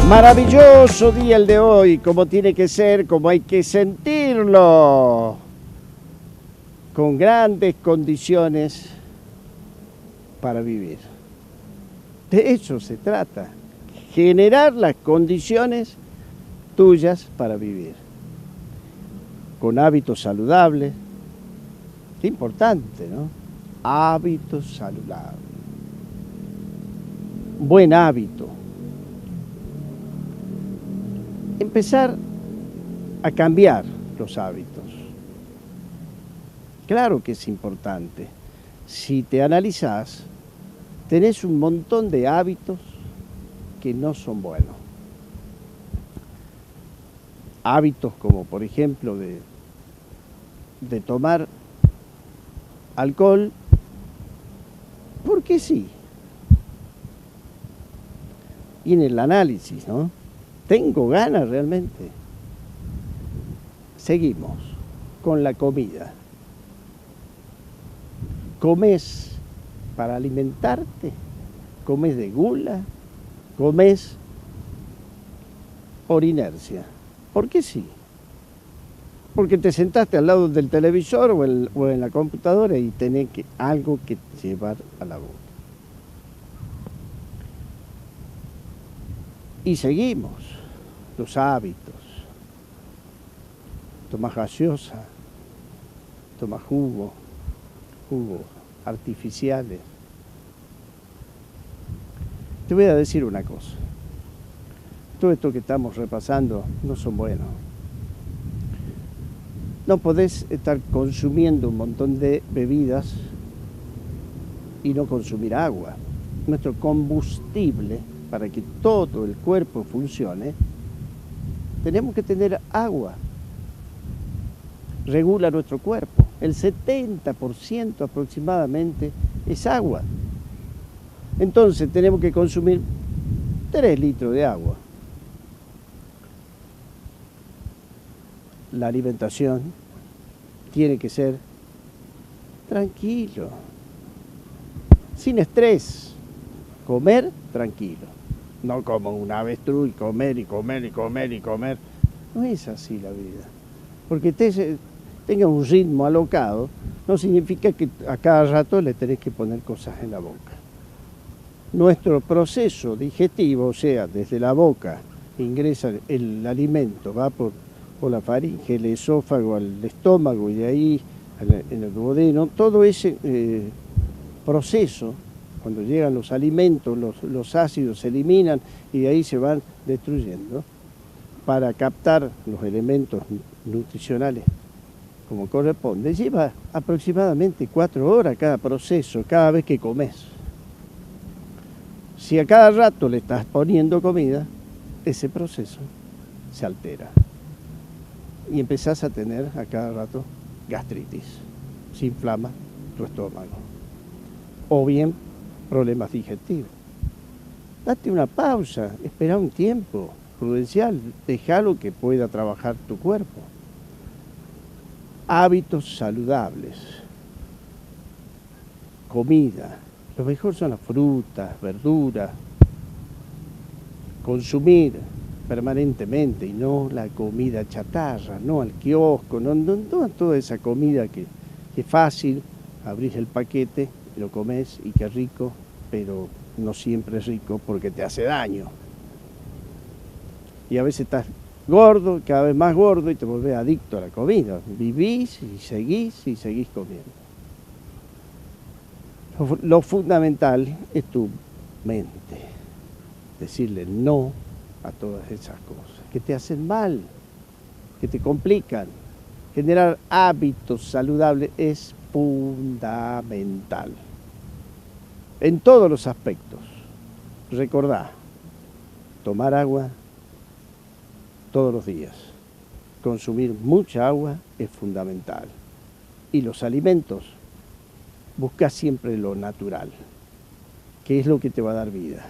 Maravilloso día el de hoy, como tiene que ser, como hay que sentirlo, con grandes condiciones para vivir. De eso se trata, generar las condiciones tuyas para vivir, con hábitos saludables. Qué importante, ¿no? Hábitos saludables. Buen hábito. Empezar a cambiar los hábitos. Claro que es importante. Si te analizás, tenés un montón de hábitos que no son buenos. Hábitos como, por ejemplo, de tomar alcohol, porque sí. Y en el análisis, ¿no? ¿Tengo ganas realmente? Seguimos con la comida. ¿Comes para alimentarte? ¿Comes de gula? ¿Comes por inercia? ¿Por qué sí? Porque te sentaste al lado del televisor o en la computadora y tenés algo que llevar a la boca. Y seguimos los hábitos. Tomás gaseosa, tomás jugos artificiales. Te voy a decir una cosa. Todo esto que estamos repasando no son buenos. No podés estar consumiendo un montón de bebidas y no consumir agua. Nuestro combustible para que todo el cuerpo funcione, tenemos que tener agua. Regula nuestro cuerpo. El 70% aproximadamente es agua. Entonces tenemos que consumir 3 litros de agua. La alimentación tiene que ser tranquilo, sin estrés. Comer tranquilo. No como un avestruz y comer y comer y comer y comer. No es así la vida. Porque tenga un ritmo alocado, no significa que a cada rato le tenés que poner cosas en la boca. Nuestro proceso digestivo, o sea, desde la boca ingresa el alimento, va por la faringe, el esófago, al estómago y de ahí en el duodeno, todo ese proceso. Cuando llegan los alimentos, los ácidos se eliminan y de ahí se van destruyendo para captar los elementos nutricionales como corresponde. Lleva aproximadamente 4 horas cada proceso, cada vez que comes. Si a cada rato le estás poniendo comida, ese proceso se altera y empezás a tener a cada rato gastritis, se inflama tu estómago o bien problemas digestivos. Date una pausa, espera un tiempo prudencial, déjalo que pueda trabajar tu cuerpo. Hábitos saludables. Comida. Lo mejor son las frutas, verduras. Consumir permanentemente y no la comida chatarra, no al kiosco, no toda esa comida que es fácil, abrís el paquete, lo comes y qué rico, pero no siempre es rico porque te hace daño. Y a veces estás gordo, cada vez más gordo y te volvés adicto a la comida. Vivís y seguís comiendo. Lo fundamental es tu mente. Decirle no a todas esas cosas que te hacen mal, que te complican. Generar hábitos saludables es fundamental. En todos los aspectos. Recordá, tomar agua todos los días. Consumir mucha agua es fundamental. Y los alimentos, busca siempre lo natural, que es lo que te va a dar vida.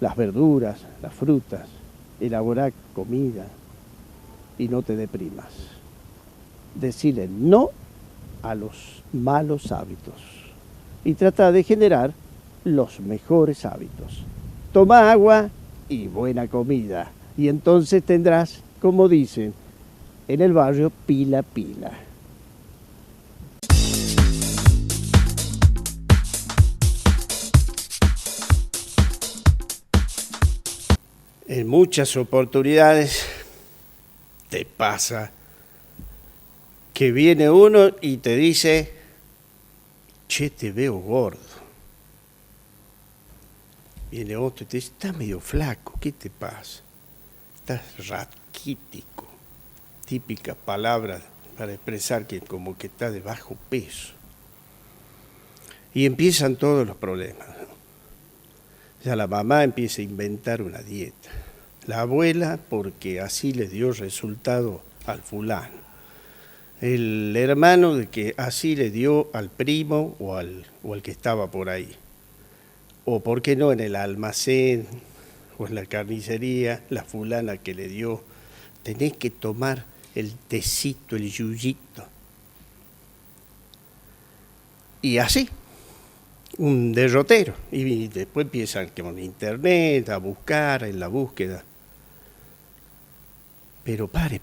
Las verduras, las frutas, elaborar comida y no te deprimas. Decirle no a los malos hábitos y trata de generar los mejores hábitos. Toma agua y buena comida. Y entonces tendrás, como dicen en el barrio, pila pila. En muchas oportunidades te pasa que viene uno y te dice, che, te veo gordo. Viene otro y te dice, estás medio flaco, ¿qué te pasa? Estás raquítico. Típica palabra para expresar que como que está de bajo peso. Y empiezan todos los problemas. Ya la mamá empieza a inventar una dieta. La abuela porque así le dio resultado al fulano. El hermano de que así le dio al primo o al que estaba por ahí. O por qué no en el almacén o en la carnicería, la fulana que le dio, tenés que tomar el tecito, el yuyito. Y así. Un derrotero, y después empiezan con internet a buscar, en la búsqueda. Pero pare.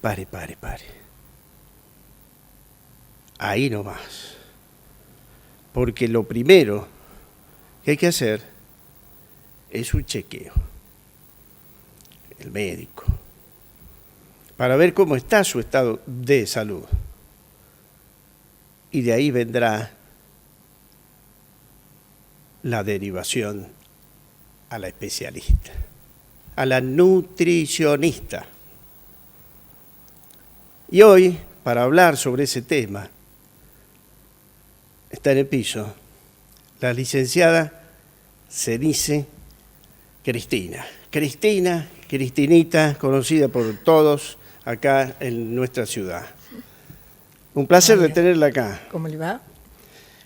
Ahí nomás. Porque lo primero que hay que hacer es un chequeo. El médico. Para ver cómo está su estado de salud. Y de ahí vendrá la derivación a la especialista, a la nutricionista. Y hoy, para hablar sobre ese tema, está en el piso la licenciada Cenice Cristina. Cristinita, conocida por todos acá en nuestra ciudad. Un placer de tenerla acá. ¿Cómo le va?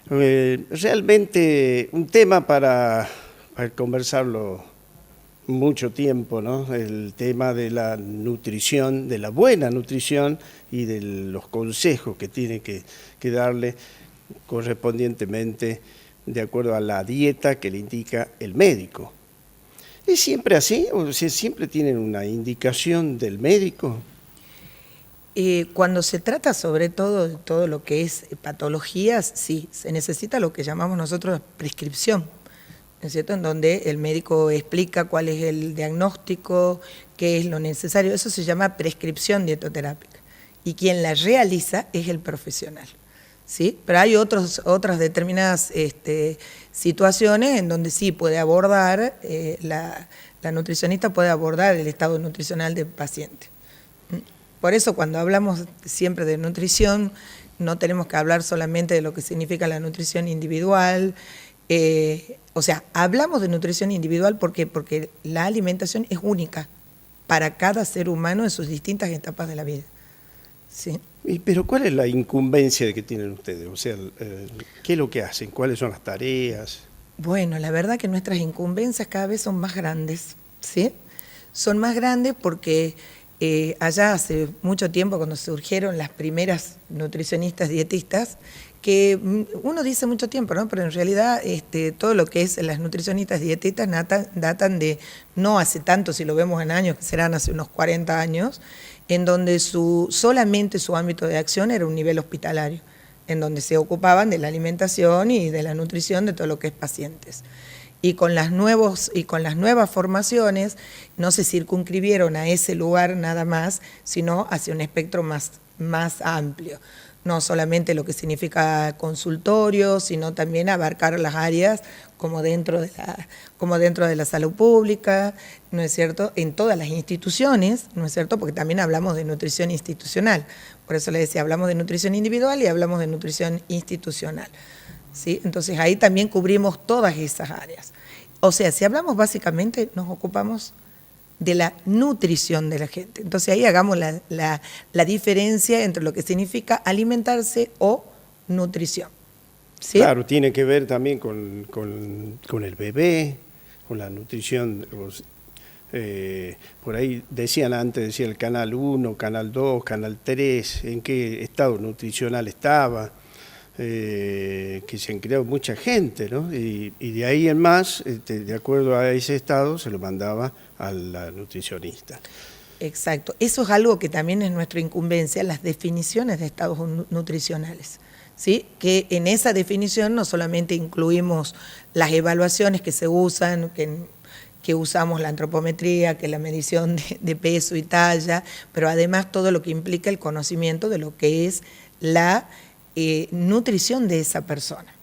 Realmente un tema para conversarlo mucho tiempo, ¿no? El tema de la nutrición, de la buena nutrición y de los consejos que tiene que darle correspondientemente de acuerdo a la dieta que le indica el médico. ¿Es siempre así? ¿O siempre tienen una indicación del médico? Cuando se trata sobre todo de todo lo que es patologías, sí, se necesita lo que llamamos nosotros prescripción, ¿no es cierto? En donde el médico explica cuál es el diagnóstico, qué es lo necesario. Eso se llama prescripción dietoterápica. Y quien la realiza es el profesional, ¿sí? Pero hay otras determinadas situaciones en donde sí puede abordar, la nutricionista puede abordar el estado nutricional del paciente. Por eso cuando hablamos siempre de nutrición, no tenemos que hablar solamente de lo que significa la nutrición individual. O sea, hablamos de nutrición individual porque la alimentación es única para cada ser humano en sus distintas etapas de la vida. ¿Sí? Pero ¿cuál es la incumbencia que tienen ustedes? O sea, ¿qué es lo que hacen? ¿Cuáles son las tareas? Bueno, la verdad que nuestras incumbencias cada vez son más grandes, ¿sí? Son más grandes porque allá hace mucho tiempo, cuando surgieron las primeras nutricionistas dietistas, que uno dice mucho tiempo, ¿no? Pero en realidad todo lo que es las nutricionistas dietistas datan de no hace tanto, si lo vemos en años, que serán hace unos 40 años, en donde solamente su ámbito de acción era un nivel hospitalario, en donde se ocupaban de la alimentación y de la nutrición de todo lo que es pacientes. Y con las nuevas formaciones no se circunscribieron a ese lugar nada más, sino hacia un espectro más amplio. No solamente lo que significa consultorio, sino también abarcar las áreas como dentro de la salud pública, ¿no es cierto?, en todas las instituciones, ¿no es cierto?, porque también hablamos de nutrición institucional. Por eso le decía, hablamos de nutrición individual y hablamos de nutrición institucional. ¿Sí? Entonces ahí también cubrimos todas esas áreas. O sea, si hablamos básicamente, nos ocupamos de la nutrición de la gente. Entonces ahí hagamos la diferencia entre lo que significa alimentarse o nutrición. ¿Sí? Claro, tiene que ver también con el bebé, con la nutrición. Por ahí decía el canal 1, canal 2, canal 3, en qué estado nutricional estaba. que se han creado mucha gente, ¿no? Y de ahí en más, de acuerdo a ese estado, se lo mandaba a la nutricionista. Exacto. Eso es algo que también es nuestra incumbencia, las definiciones de estados nutricionales, ¿sí? Que en esa definición no solamente incluimos las evaluaciones que se usan, que usamos la antropometría, que es la medición de peso y talla, pero además todo lo que implica el conocimiento de lo que es la nutrición de esa persona.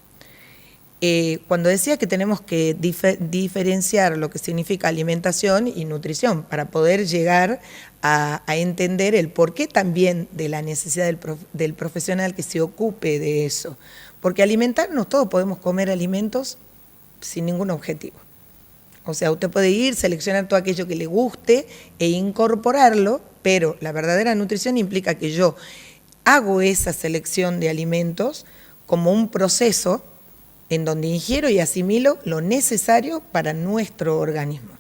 Cuando decía que tenemos que diferenciar lo que significa alimentación y nutrición para poder llegar a entender el porqué también de la necesidad del profesional que se ocupe de eso. Porque alimentarnos, todos podemos comer alimentos sin ningún objetivo. O sea, usted puede ir, seleccionar todo aquello que le guste e incorporarlo, pero la verdadera nutrición implica que yo hago esa selección de alimentos como un proceso en donde ingiero y asimilo lo necesario para nuestro organismo,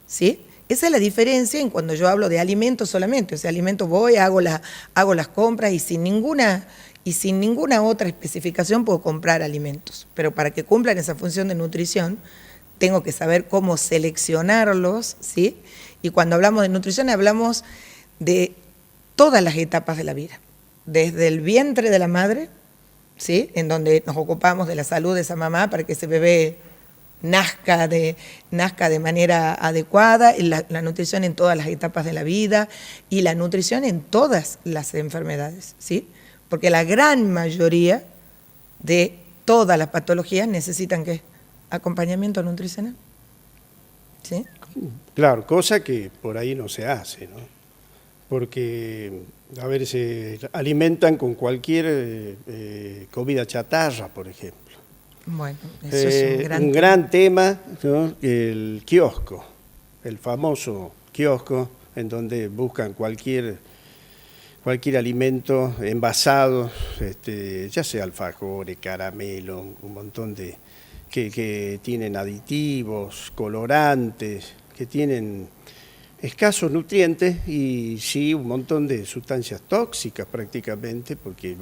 ¿sí? Esa es la diferencia en cuando yo hablo de alimentos solamente. O sea, alimentos voy, hago las compras y sin ninguna otra especificación puedo comprar alimentos. Pero para que cumplan esa función de nutrición, tengo que saber cómo seleccionarlos, ¿sí? Y cuando hablamos de nutrición hablamos de todas las etapas de la vida, desde el vientre de la madre, ¿sí? En donde nos ocupamos de la salud de esa mamá para que ese bebé nazca de manera adecuada, la nutrición en todas las etapas de la vida y la nutrición en todas las enfermedades, ¿sí? Porque la gran mayoría de todas las patologías necesitan ¿qué? Acompañamiento nutricional, ¿sí? Claro, cosa que por ahí no se hace, ¿no? Porque, a ver, se alimentan con cualquier comida chatarra, por ejemplo. Bueno, eso es un gran tema, ¿no? El kiosco, el famoso kiosco, en donde buscan cualquier alimento envasado, ya sea alfajores, caramelo, un montón de que tienen aditivos, colorantes, que tienen escasos nutrientes y sí un montón de sustancias tóxicas prácticamente, porque se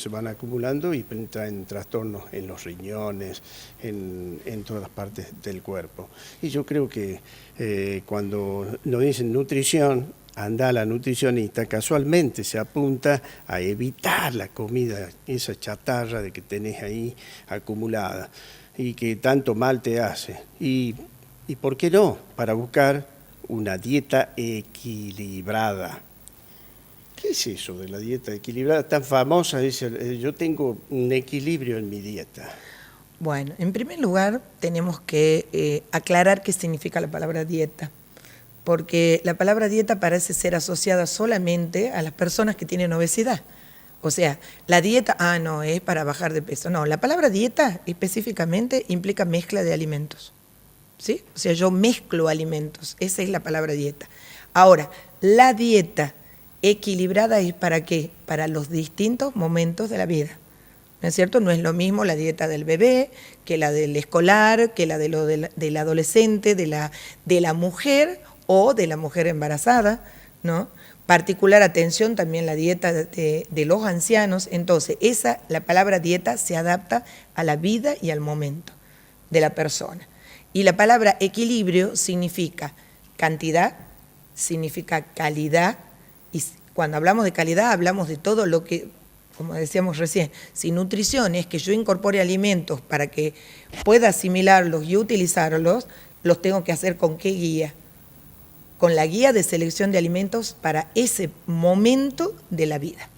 van acumulando y traen trastornos en los riñones, en todas partes del cuerpo. Y yo creo que cuando nos dicen nutrición, anda la nutricionista, casualmente se apunta a evitar la comida, esa chatarra de que tenés ahí acumulada y que tanto mal te hace. Y ¿por qué no? Para buscar una dieta equilibrada. ¿Qué es eso de la dieta equilibrada? Tan famosa, dice, yo tengo un equilibrio en mi dieta. Bueno, en primer lugar tenemos que aclarar qué significa la palabra dieta, porque la palabra dieta parece ser asociada solamente a las personas que tienen obesidad. O sea, la dieta, no, es para bajar de peso. No, la palabra dieta específicamente implica mezcla de alimentos. ¿Sí? O sea, yo mezclo alimentos, esa es la palabra dieta. Ahora, la dieta equilibrada es ¿para qué? Para los distintos momentos de la vida, ¿no es cierto? No es lo mismo la dieta del bebé que la del escolar, que la del adolescente, de la mujer o de la mujer embarazada, ¿no? Particular atención también la dieta de los ancianos. Entonces, la palabra dieta se adapta a la vida y al momento de la persona. Y la palabra equilibrio significa cantidad, significa calidad, y cuando hablamos de calidad hablamos de todo lo que, como decíamos recién, si nutrición es que yo incorpore alimentos para que pueda asimilarlos y utilizarlos, los tengo que hacer ¿con qué guía? Con la guía de selección de alimentos para ese momento de la vida,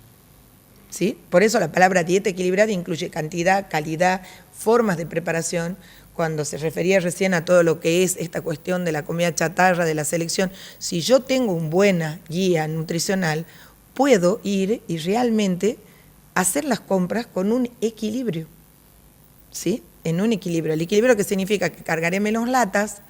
¿sí? Por eso la palabra dieta equilibrada incluye cantidad, calidad, formas de preparación. Cuando se refería recién a todo lo que es esta cuestión de la comida chatarra, de la selección, si yo tengo una buena guía nutricional, puedo ir y realmente hacer las compras con un equilibrio, ¿sí? En un equilibrio. El equilibrio que significa que cargaré menos latas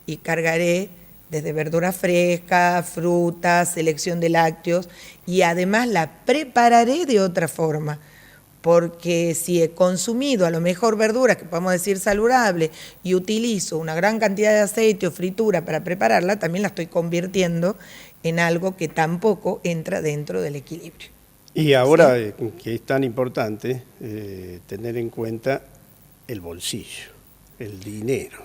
y cargaré desde verduras frescas, frutas, selección de lácteos, y además la prepararé de otra forma. Porque si he consumido a lo mejor verduras que podemos decir saludables y utilizo una gran cantidad de aceite o fritura para prepararla, también la estoy convirtiendo en algo que tampoco entra dentro del equilibrio. Y ahora que es tan importante tener en cuenta el bolsillo, el dinero.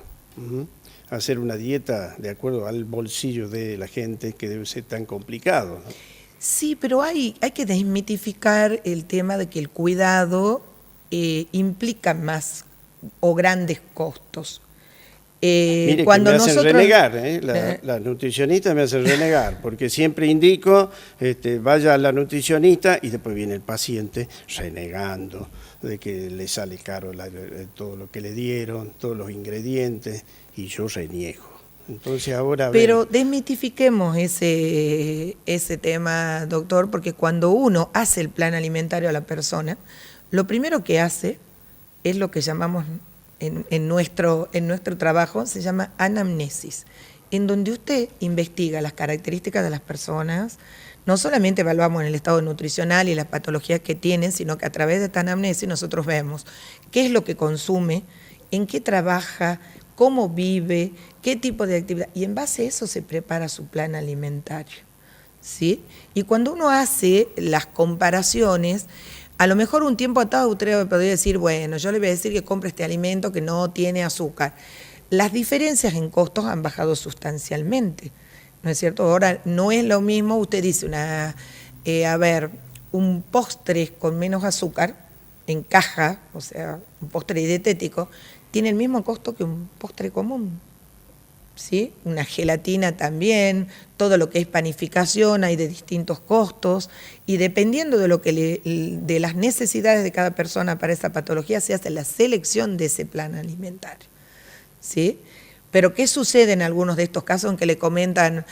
Hacer una dieta de acuerdo al bolsillo de la gente, que debe ser tan complicado, ¿no? Sí, pero hay que desmitificar el tema de que el cuidado implica más o grandes costos. Mire, cuando que me hacen nosotros, renegar, la nutricionista me hace renegar, porque siempre indico, vaya a la nutricionista y después viene el paciente renegando de que le sale caro todo lo que le dieron, todos los ingredientes, y yo reniego. Entonces ahora... Pero desmitifiquemos ese tema, doctor, porque cuando uno hace el plan alimentario a la persona, lo primero que hace es lo que llamamos en nuestro trabajo, se llama anamnesis, en donde usted investiga las características de las personas. No solamente evaluamos el estado nutricional y las patologías que tienen, sino que a través de esta anamnesis nosotros vemos qué es lo que consume, en qué trabaja, cómo vive, qué tipo de actividad, y en base a eso se prepara su plan alimentario, ¿sí? Y cuando uno hace las comparaciones, a lo mejor un tiempo atado usted podría decir, bueno, yo le voy a decir que compre este alimento que no tiene azúcar. Las diferencias en costos han bajado sustancialmente, ¿no es cierto? Ahora no es lo mismo, usted dice, un postre con menos azúcar en caja, o sea, un postre dietético, tiene el mismo costo que un postre común, ¿sí? Una gelatina también, todo lo que es panificación hay de distintos costos, y dependiendo de de las necesidades de cada persona para esa patología se hace la selección de ese plan alimentario, ¿sí? Pero ¿qué sucede en algunos de estos casos en que le comentan,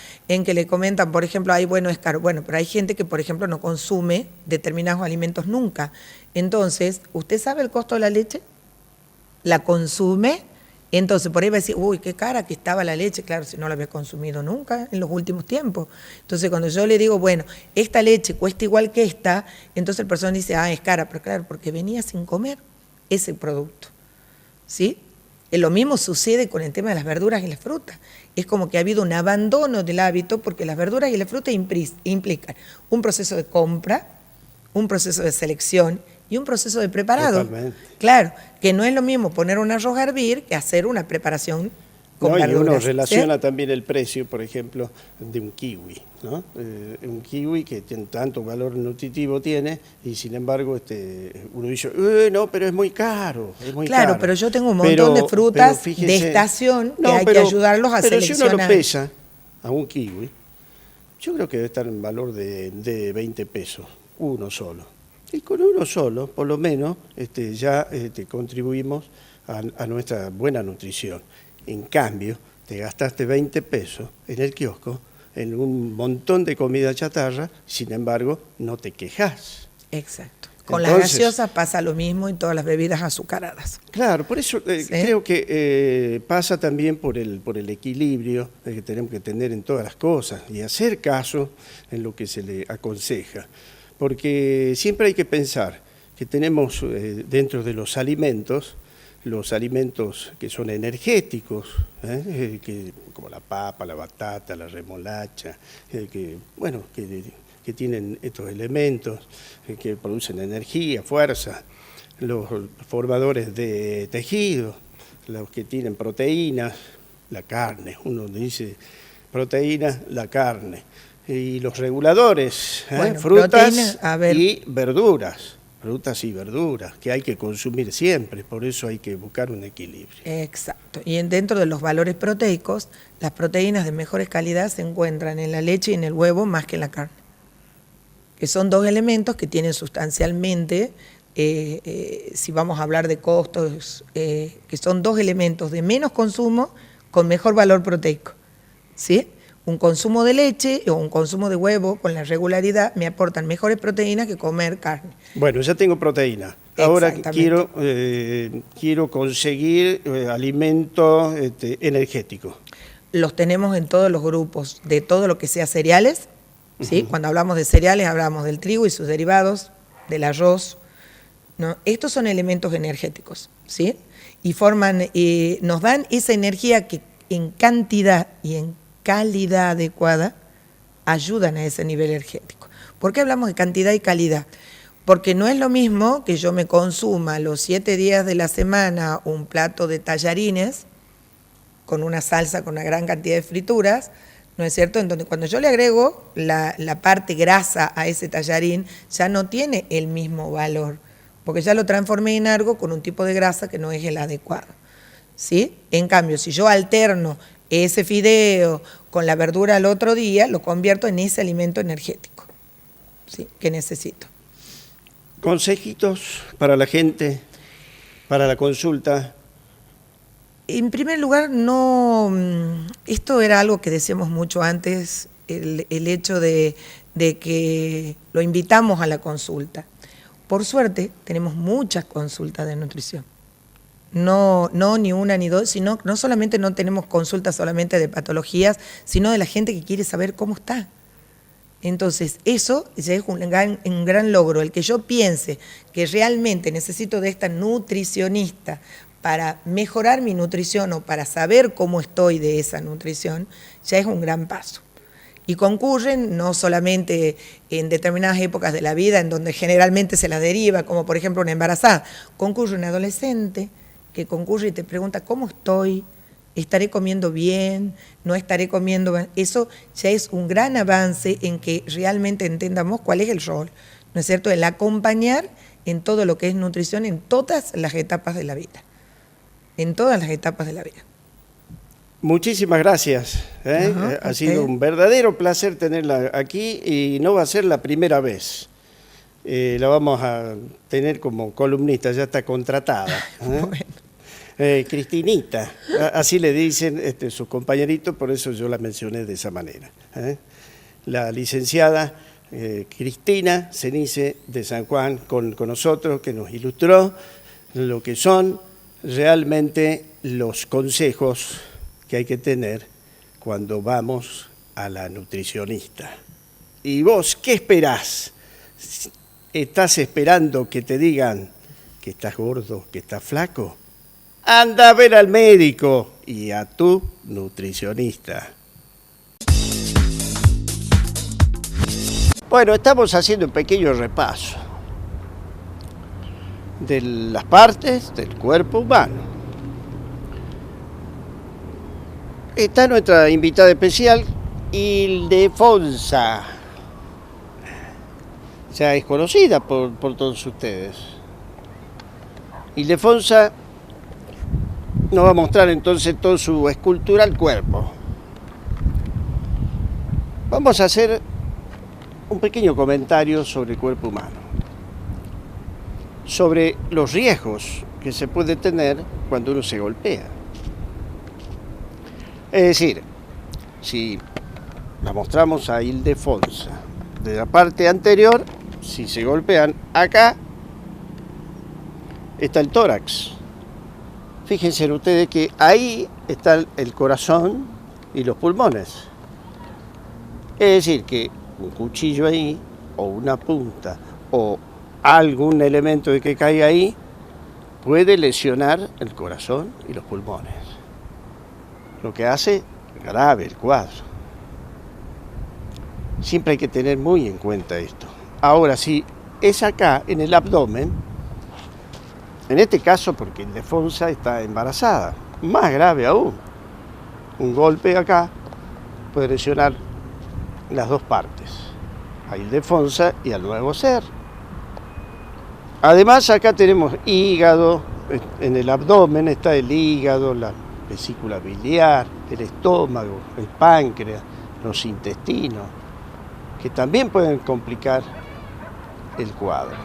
por ejemplo, es caro? Bueno, pero hay gente que, por ejemplo, no consume determinados alimentos nunca. Entonces, ¿usted sabe el costo de la leche? ¿La consume? Entonces, por ahí va a decir, uy, qué cara que estaba la leche. Claro, si no la había consumido nunca en los últimos tiempos. Entonces, cuando yo le digo, bueno, esta leche cuesta igual que esta, entonces el persona dice, es cara, pero claro, porque venía sin comer ese producto, ¿sí? Lo mismo sucede con el tema de las verduras y las frutas. Es como que ha habido un abandono del hábito, porque las verduras y las frutas implican un proceso de compra, un proceso de selección y un proceso de preparado. Totalmente. Claro, que no es lo mismo poner un arroz a hervir que hacer una preparación con verduras. Y uno relaciona también el precio, por ejemplo, de un kiwi, ¿no? Un kiwi que tiene tanto valor nutritivo tiene, y sin embargo uno dice, no, pero es muy caro, es muy caro. Claro, pero yo tengo un montón de frutas fíjese, de estación que hay que ayudarlos a seleccionar. Pero si uno lo pesa a un kiwi, yo creo que debe estar en valor de 20 pesos, uno solo. Y con uno solo, por lo menos, ya contribuimos a nuestra buena nutrición. En cambio, te gastaste 20 pesos en el kiosco, en un montón de comida chatarra, sin embargo, no te quejas. Exacto. Con las gaseosas pasa lo mismo y todas las bebidas azucaradas. Claro, por eso ¿sí? Creo que pasa también por el equilibrio que tenemos que tener en todas las cosas y hacer caso en lo que se le aconseja. Porque siempre hay que pensar que tenemos dentro de los alimentos que son energéticos, como la papa, la batata, la remolacha, que tienen estos elementos que producen energía, fuerza, los formadores de tejido, los que tienen proteínas, la carne, uno dice proteínas, la carne, y los reguladores, frutas y verduras. Frutas y verduras, que hay que consumir siempre, por eso hay que buscar un equilibrio. Exacto, y dentro de los valores proteicos, las proteínas de mejores calidad se encuentran en la leche y en el huevo más que en la carne, que son dos elementos que tienen sustancialmente, si vamos a hablar de costos, que son dos elementos de menos consumo con mejor valor proteico, ¿sí? Un consumo de leche o un consumo de huevo con la regularidad me aportan mejores proteínas que comer carne. Bueno, ya tengo proteína. Ahora quiero conseguir alimentos energéticos. Los tenemos en todos los grupos, de todo lo que sea cereales, ¿sí? Cuando hablamos de cereales hablamos del trigo y sus derivados, del arroz, ¿no? Estos son elementos energéticos, ¿sí? Y nos dan esa energía que en cantidad y en calidad adecuada ayudan a ese nivel energético. ¿Por qué hablamos de cantidad y calidad? Porque no es lo mismo que yo me consuma los 7 días de la semana un plato de tallarines con una salsa, con una gran cantidad de frituras, ¿no es cierto? En donde cuando yo le agrego la parte grasa a ese tallarín, ya no tiene el mismo valor, porque ya lo transformé en algo con un tipo de grasa que no es el adecuado, ¿sí? En cambio, si yo alterno ese fideo con la verdura al otro día, lo convierto en ese alimento energético, ¿sí? Que necesito. Consejitos para la gente, para la consulta. En primer lugar, esto era algo que decíamos mucho antes, el hecho de que lo invitamos a la consulta. Por suerte, tenemos muchas consultas de nutrición. No ni una ni dos, sino no solamente no tenemos consultas solamente de patologías, sino de la gente que quiere saber cómo está. Entonces, eso ya es un gran logro. El que yo piense que realmente necesito de esta nutricionista para mejorar mi nutrición o para saber cómo estoy de esa nutrición, ya es un gran paso. Y concurren no solamente en determinadas épocas de la vida, en donde generalmente se la deriva, como por ejemplo una embarazada, concurre un adolescente que concurre y te pregunta cómo estoy, estaré comiendo bien, no estaré comiendo bien. Eso ya es un gran avance en que realmente entendamos cuál es el rol, ¿no es cierto?, el acompañar en todo lo que es nutrición en todas las etapas de la vida. En todas las etapas de la vida. Muchísimas gracias. Ha sido un verdadero placer tenerla aquí y no va a ser la primera vez. La vamos a tener como columnista, ya está contratada. Bueno. Cristinita, así le dicen sus compañeritos, por eso yo la mencioné de esa manera. La licenciada Cristina Cenice de San Juan con nosotros, que nos ilustró lo que son realmente los consejos que hay que tener cuando vamos a la nutricionista. ¿Y vos qué esperás? ¿Estás esperando que te digan que estás gordo, que estás flaco? Anda a ver al médico y a tu nutricionista. Bueno, estamos haciendo un pequeño repaso de las partes del cuerpo humano. Está nuestra invitada especial, Ildefonsa. Ya es conocida por todos ustedes. Ildefonsa nos va a mostrar entonces toda su escultura al cuerpo. Vamos a hacer un pequeño comentario sobre el cuerpo humano, sobre los riesgos que se puede tener cuando uno se golpea. Es decir, si la mostramos a Ildefonsa de la parte anterior, si se golpean acá, está el tórax. Fíjense ustedes que ahí está el corazón y los pulmones. Es decir, que un cuchillo ahí, o una punta, o algún elemento que caiga ahí, puede lesionar el corazón y los pulmones. Lo que hace grave el cuadro. Siempre hay que tener muy en cuenta esto. Ahora, si es acá, en el abdomen, en este caso porque Ildefonsa está embarazada, más grave aún. Un golpe acá puede lesionar las dos partes, a Ildefonsa y al nuevo ser. Además, acá tenemos hígado, en el abdomen está el hígado, la vesícula biliar, el estómago, el páncreas, los intestinos, que también pueden complicar el cuadro.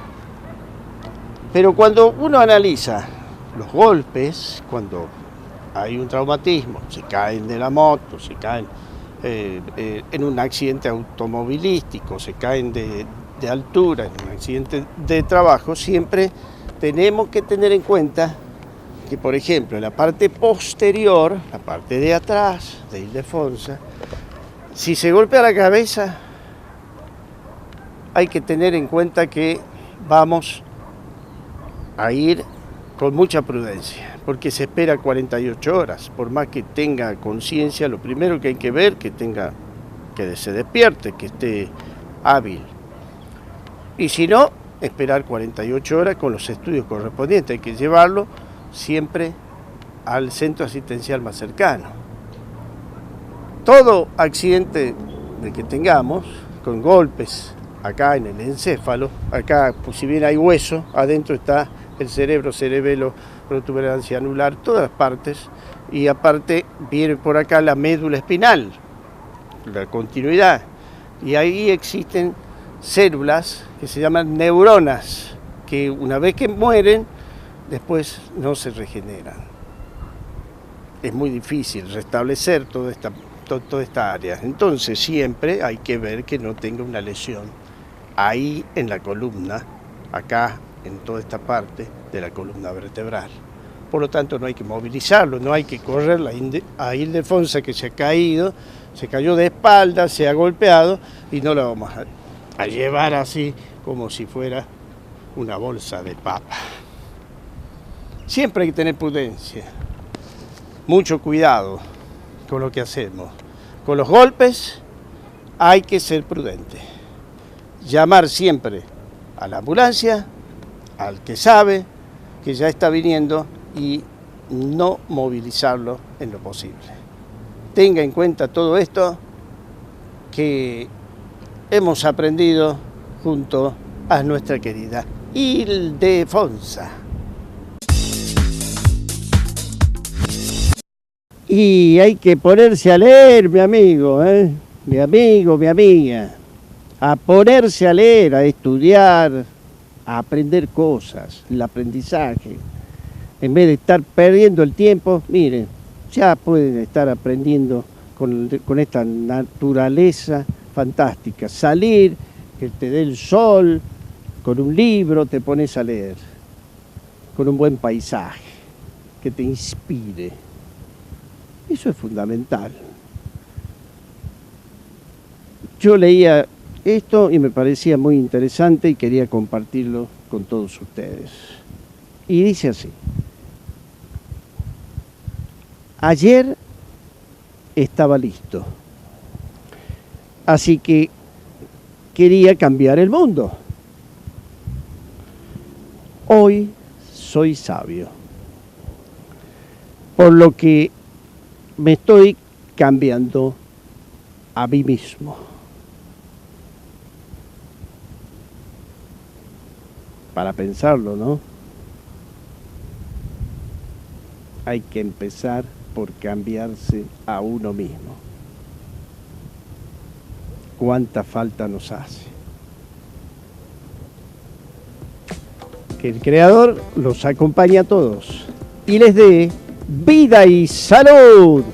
Pero cuando uno analiza los golpes, cuando hay un traumatismo, se caen de la moto, se caen en un accidente automovilístico, se caen de altura, en un accidente de trabajo, siempre tenemos que tener en cuenta que, por ejemplo, en la parte posterior, la parte de atrás de Ildefonsa, si se golpea la cabeza, hay que tener en cuenta que vamos a ir con mucha prudencia, porque se espera 48 horas, por más que tenga conciencia, lo primero que hay que ver, que se despierte, que esté hábil. Y si no, esperar 48 horas con los estudios correspondientes. Hay que llevarlo siempre al centro asistencial más cercano. Todo accidente de que tengamos, con golpes acá en el encéfalo, acá pues, si bien hay hueso, adentro está el cerebro, cerebelo, protuberancia anular, todas partes, y aparte viene por acá la médula espinal, la continuidad, y ahí existen células que se llaman neuronas, que una vez que mueren, después no se regeneran. Es muy difícil restablecer toda esta área. Entonces siempre hay que ver que no tenga una lesión ahí en la columna, acá en toda esta parte de la columna vertebral. Por lo tanto no hay que movilizarlo, no hay que correr a Ildefonsa que se ha caído, se cayó de espalda, se ha golpeado y no lo vamos a llevar así como si fuera una bolsa de papa. Siempre hay que tener prudencia, mucho cuidado con lo que hacemos. Con los golpes hay que ser prudente. Llamar siempre a la ambulancia, al que sabe que ya está viniendo y no movilizarlo en lo posible. Tenga en cuenta todo esto que hemos aprendido junto a nuestra querida Ildefonsa. Y hay que ponerse a leer, mi amigo, mi amigo, mi amiga, a ponerse a leer, a estudiar, a aprender cosas, el aprendizaje. En vez de estar perdiendo el tiempo, miren, ya pueden estar aprendiendo con esta naturaleza fantástica. Salir, que te dé el sol, con un libro te pones a leer, con un buen paisaje, que te inspire. Eso es fundamental. Yo leía esto y me parecía muy interesante y quería compartirlo con todos ustedes. Y dice así: ayer estaba listo, así que quería cambiar el mundo. Hoy soy sabio, por lo que me estoy cambiando a mí mismo. Para pensarlo, ¿no? Hay que empezar por cambiarse a uno mismo. ¿Cuánta falta nos hace? Que el Creador los acompañe a todos y les dé vida y salud.